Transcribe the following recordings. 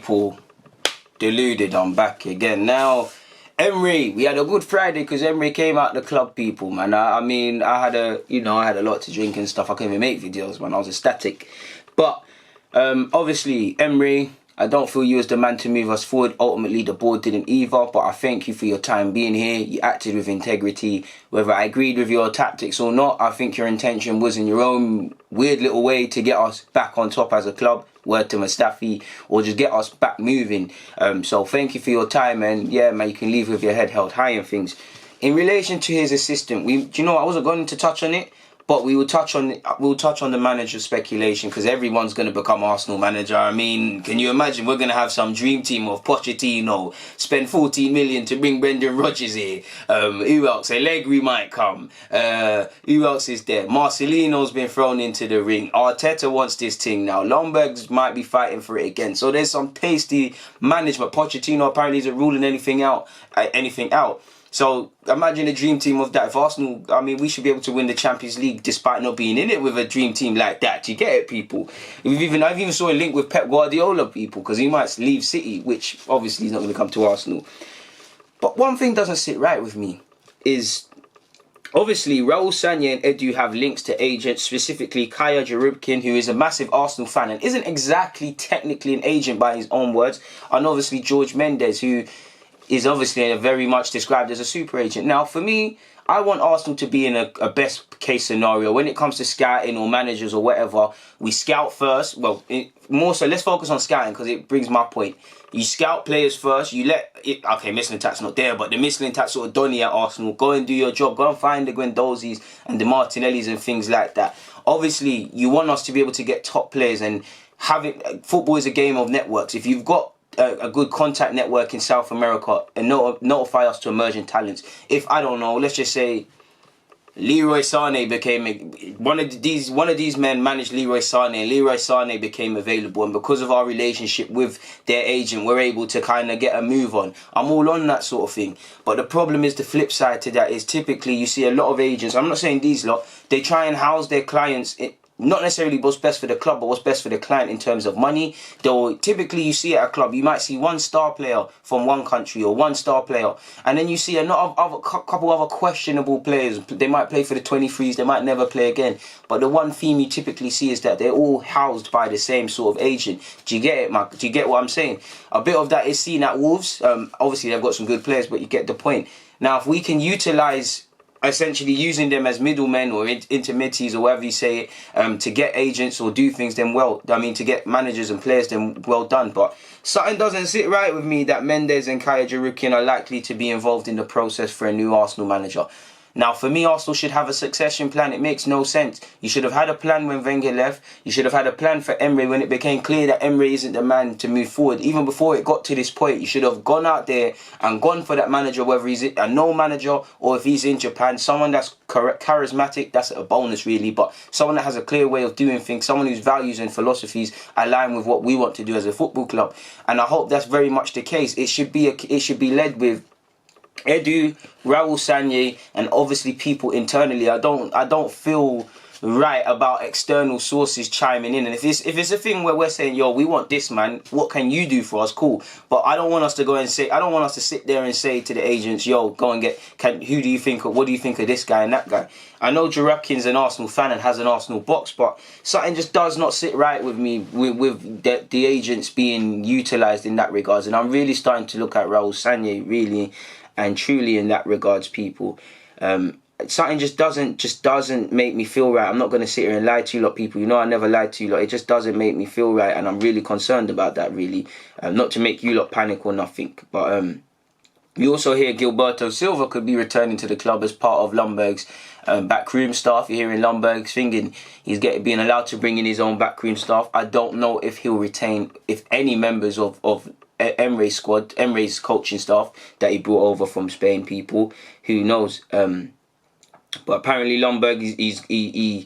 people, Deluded, I'm back again. Now, Emery, we had a good Friday because Emery came out the club, people, man. I mean, I had a lot to drink and stuff. I couldn't even make videos, man. I was ecstatic. But, obviously, Emery, I don't feel you was the man to move us forward. Ultimately, the board didn't either, but I thank you for your time being here. You acted with integrity. Whether I agreed with your tactics or not, I think your intention was in your own weird little way to get us back on top as a club. Word to Mustafi, or just get us back moving. So thank you for your time, and yeah, man, you can leave with your head held high and things. In relation to his assistant, I wasn't going to touch on it, but we'll touch on the manager speculation because everyone's going to become Arsenal manager. I mean, can you imagine? We're going to have some dream team of Pochettino, spend 14 million to bring Brendan Rodgers here. Who else? Allegri might come. Who else is there? Marcelino's been thrown into the ring. Arteta wants this thing now. Lombergs might be fighting for it again. So there's some tasty management. Pochettino apparently isn't ruling anything out. So imagine a dream team of that. If Arsenal, I mean, we should be able to win the Champions League despite not being in it with a dream team like that. You get it, people? I've even saw a link with Pep Guardiola, people, because he might leave City, which obviously is not going to come to Arsenal. But one thing doesn't sit right with me is, obviously, Raul Sanllehi and Edu have links to agents, specifically Kia Joorabchian, who is a massive Arsenal fan and isn't exactly technically an agent by his own words, and obviously George Mendes, who is obviously very much described as a super agent. Now, for me, I want Arsenal to be in a best case scenario. When it comes to scouting or managers or whatever, we scout first. Well, more so, let's focus on scouting because it brings my point. You scout players first. You let it, okay, Mislintat's not there, but the Mislintat sort of Donny at Arsenal. Go and do your job. Go and find the Guendouzi's and the Martinellis and things like that. Obviously, you want us to be able to get top players, and football is a game of networks. If you've got a good contact network in South America, and notify us to emerging talents. If, I don't know, let's just say Leroy Sané became one of these men managed Leroy Sané, and Leroy Sané became available, and because of our relationship with their agent, we're able to kind of get a move on. I'm all on that sort of thing. But the problem is, the flip side to that is, typically you see a lot of agents, I'm not saying these lot, they try and house their clients not necessarily what's best for the club, but what's best for the client in terms of money. Though typically you see at a club, you might see one star player from one country or one star player, and then you see a couple other questionable players. They might play for the 23s, they might never play again. But the one theme you typically see is that they're all housed by the same sort of agent. Do you get it, Mark? Do you get what I'm saying? A bit of that is seen at Wolves. Obviously they've got some good players, but you get the point. Now, if we can utilise essentially using them as middlemen or intermediaries or whatever you say it, to get agents or do things, then to get managers and players, then well done. But something doesn't sit right with me that Mendes and Kia Joorabchian are likely to be involved in the process for a new Arsenal manager. Now, for me, Arsenal should have a succession plan. It makes no sense. You should have had a plan when Wenger left. You should have had a plan for Emery when it became clear that Emery isn't the man to move forward. Even before it got to this point, you should have gone out there and gone for that manager, whether he's a no manager or if he's in Japan, someone that's charismatic. That's a bonus, really, but someone that has a clear way of doing things, someone whose values and philosophies align with what we want to do as a football club. And I hope that's very much the case. It should be led with Edu, Raul Sanllehi, and obviously people internally. I don't feel right about external sources chiming in. And if it's a thing where we're saying, yo, we want this man, what can you do for us? Cool. But I don't want us to go and say, I don't want us to sit there and say to the agents, yo, go and what do you think of this guy and that guy? I know Joorabchian's an Arsenal fan and has an Arsenal box, but something just does not sit right with me with the agents being utilised in that regards. And I'm really starting to look at Raul Sanllehi really and truly in that regards, people. Something just doesn't make me feel right. I'm not going to sit here and lie to you lot, people. You know I never lied to you lot. It just doesn't make me feel right, and I'm really concerned about that, really. Not to make you lot panic or nothing, but we also hear Gilberto Silva could be returning to the club as part of Lomberg's backroom staff. You're hearing Lomberg's thinking he's being allowed to bring in his own backroom staff. I don't know if he'll retain, if any members of Emery's squad, Emery's coaching staff that he brought over from Spain, people. Who knows? But apparently Lomberg, he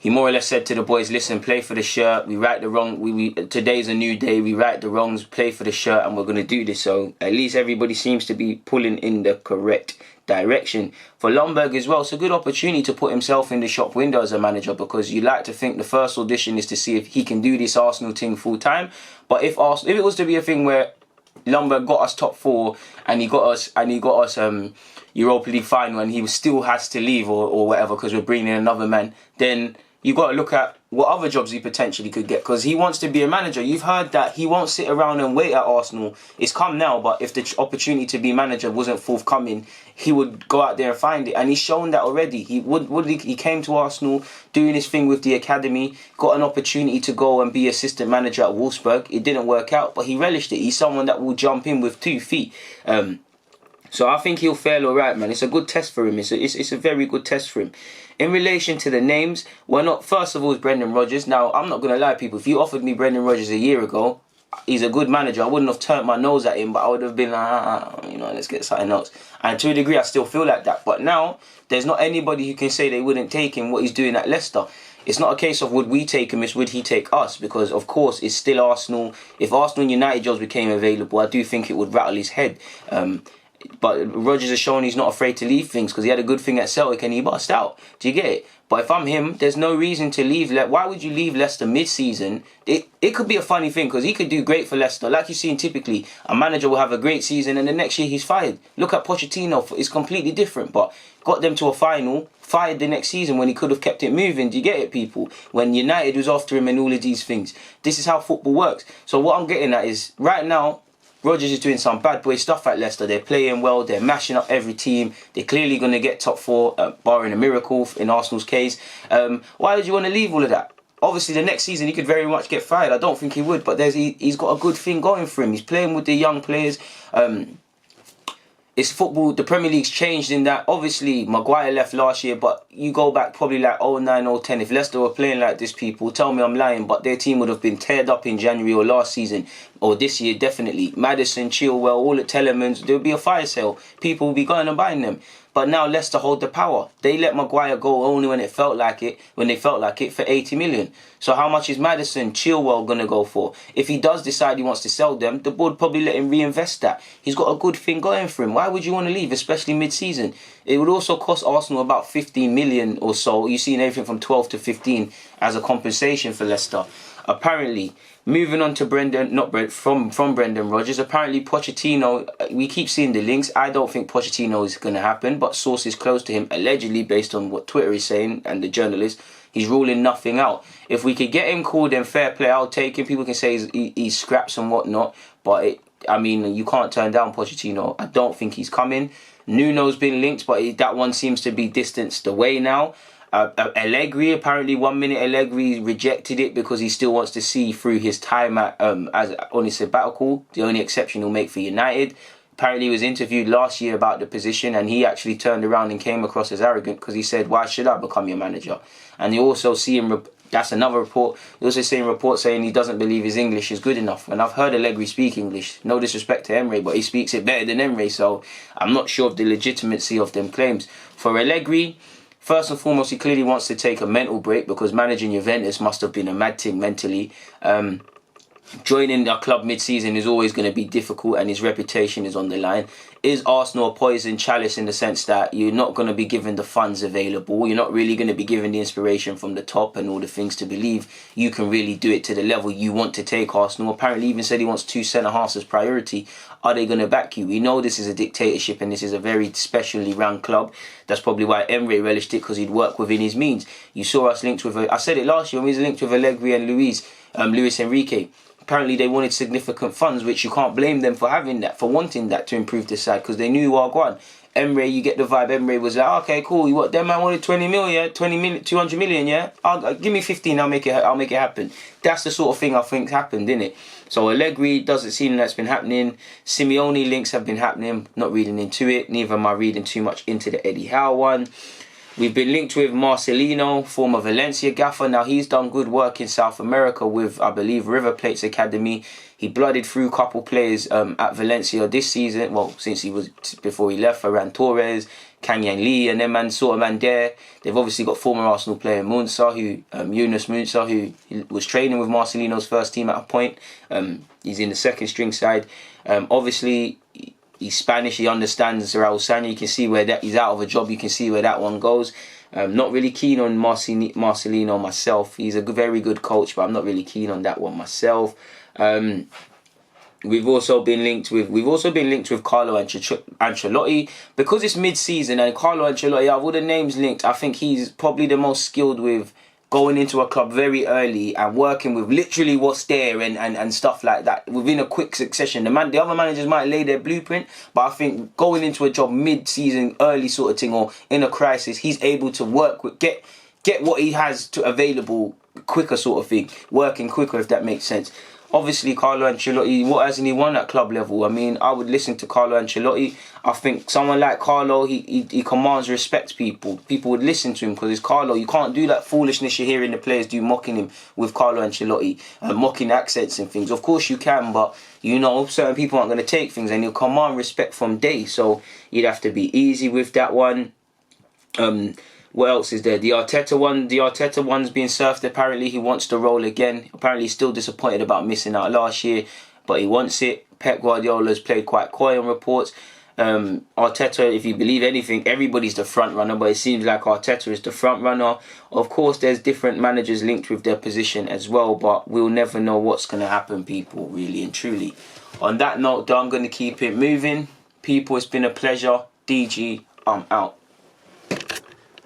more or less said to the boys, listen, play for the shirt. We right the wrong. Today's a new day. We right the wrongs. Play for the shirt, and we're going to do this. So at least everybody seems to be pulling in the correct direction. For Lundberg as well, it's a good opportunity to put himself in the shop window as a manager, because you like to think the first audition is to see if he can do this Arsenal thing full time. But if it was to be a thing where Lundberg got us top 4 and he got us Europa League final and he still has to leave or whatever because we're bringing in another man, then you got to look at what other jobs he potentially could get, because he wants to be a manager. You've heard that he won't sit around and wait at Arsenal. It's come now, but if the opportunity to be manager wasn't forthcoming, he would go out there and find it, and he's shown that already. He came to Arsenal doing his thing with the academy, got an opportunity to go and be assistant manager at Wolfsburg. It didn't work out, but he relished it. He's someone that will jump in with 2 feet. So I think he'll fare all right, man. It's a good test for him. It's a very good test for him. In relation to the names, first of all, it's Brendan Rodgers. Now, I'm not going to lie, people. If you offered me Brendan Rodgers a year ago, he's a good manager. I wouldn't have turned my nose at him, but I would have been like, let's get something else. And to a degree, I still feel like that. But now, there's not anybody who can say they wouldn't take him, what he's doing at Leicester. It's not a case of would we take him, it's would he take us, because of course it's still Arsenal. If Arsenal and United jobs became available, I do think it would rattle his head. But Rodgers has shown he's not afraid to leave things, because he had a good thing at Celtic and he bust out. Do you get it? But if I'm him, there's no reason to leave. Why would you leave Leicester mid-season? It could be a funny thing, because he could do great for Leicester. Like you've seen, typically, a manager will have a great season and the next year he's fired. Look at Pochettino. It's completely different, but got them to a final, fired the next season when he could have kept it moving. Do you get it, people? When United was after him and all of these things. This is how football works. So what I'm getting at is, right now, Rodgers is doing some bad boy stuff at Leicester. They're playing well. They're mashing up every team. They're clearly going to get top 4, barring a miracle in Arsenal's case. Why would you want to leave all of that? Obviously, the next season he could very much get fired. I don't think he would, but he's got a good thing going for him. He's playing with the young players. It's football. The Premier League's changed in that, obviously, Maguire left last year, but you go back probably like 09, 010. If Leicester were playing like this, people, tell me I'm lying, but their team would have been teared up in January or last season, or this year, definitely. Madison, Chilwell, all at Telemans, there would be a fire sale. People will be going and buying them. But now Leicester hold the power. They let Maguire go only when they felt like it, for 80 million. So how much is Madison, Chilwell going to go for? If he does decide he wants to sell them, the board probably let him reinvest that. He's got a good thing going for him. Why would you want to leave, especially mid-season? It would also cost Arsenal about 15 million or so. You've seen everything from 12 to 15 as a compensation for Leicester. Apparently, moving on to Brendan Rodgers, apparently Pochettino, we keep seeing the links. I don't think Pochettino is going to happen, but sources close to him, allegedly based on what Twitter is saying and the journalist, he's ruling nothing out. If we could get him called, then fair play, I'll take him. People can say he's scraps and whatnot, but you can't turn down Pochettino. I don't think he's coming. Nuno's been linked, but that one seems to be distanced away now. Allegri, apparently 1 minute Allegri rejected it because he still wants to see through his time on his sabbatical, the only exception he'll make for United. Apparently he was interviewed last year about the position and he actually turned around and came across as arrogant because he said, why should I become your manager? And you also see him, that's another report, you also see him report saying he doesn't believe his English is good enough. And I've heard Allegri speak English, no disrespect to Emery, but he speaks it better than Emery, so I'm not sure of the legitimacy of them claims. For Allegri, first and foremost, he clearly wants to take a mental break because managing Juventus must have been a mad thing mentally. Joining a club mid-season is always going to be difficult and his reputation is on the line. Is Arsenal a poison chalice in the sense that you're not going to be given the funds available? You're not really going to be given the inspiration from the top and all the things to believe you can really do it to the level you want to take Arsenal. Apparently even said he wants 2 centre-halves as priority. Are they going to back you? We know this is a dictatorship and this is a very specially run club. That's probably why Emery relished it, because he'd work within his means. You saw us linked with, I said it last year, when we was linked with Allegri and Luis Enrique. Apparently they wanted significant funds, which you can't blame them for having that, for wanting that to improve the side, because they knew you are gone. Emery, you get the vibe, Emery was like, okay, cool, you what, them man wanted 20 million, yeah? 200 million, yeah? Give me 15, I'll make it happen. That's the sort of thing I think happened, didn't it? So Allegri doesn't seem that's been happening. Simeone links have been happening, not reading into it. Neither am I reading too much into the Eddie Howe one. We've been linked with Marcelino, former Valencia gaffer. Now, he's done good work in South America with, I believe, River Plate's academy. He blooded through a couple players at Valencia this season. Well, before he left, Ferran Torres, Kang Yang Lee, and then there. They've obviously got former Arsenal player Yunus Munsa, who was training with Marcelino's first team at a point. He's in the second string side. Obviously, He's Spanish. He understands Raul Sanya. You can see where that he's out of a job. You can see where that one goes. Not really keen on Marcelino myself. He's a very good coach, but I'm not really keen on that one myself. We've also been linked with Carlo Ancelotti because it's mid-season, and Carlo Ancelotti, out of all the names linked, I think he's probably the most skilled with going into a club very early and working with literally what's there and stuff like that within a quick succession. The other managers might lay their blueprint, but I think going into a job mid-season, early sort of thing, or in a crisis, he's able to work with get what he has to available quicker, sort of thing, working quicker, if that makes sense. Obviously, Carlo Ancelotti, what hasn't he won at club level? I mean, I would listen to Carlo Ancelotti. I think someone like Carlo, he commands respect. People would listen to him because it's Carlo. You can't do that foolishness you're hearing the players do, mocking him with Carlo Ancelotti, mocking accents and things. Of course you can, but you know, certain people aren't going to take things, and he'll command respect from day. So you'd have to be easy with that one. What else is there? The Arteta one's being surfed. Apparently he wants the role again. Apparently he's still disappointed about missing out last year, but he wants it. Pep Guardiola's played quite coy on reports. Arteta, if you believe anything, everybody's the front runner, but it seems like Arteta is the front runner. Of course, there's different managers linked with their position as well, but we'll never know what's going to happen, people, really and truly. On that note, though, I'm going to keep it moving. People, it's been a pleasure. DG, I'm out.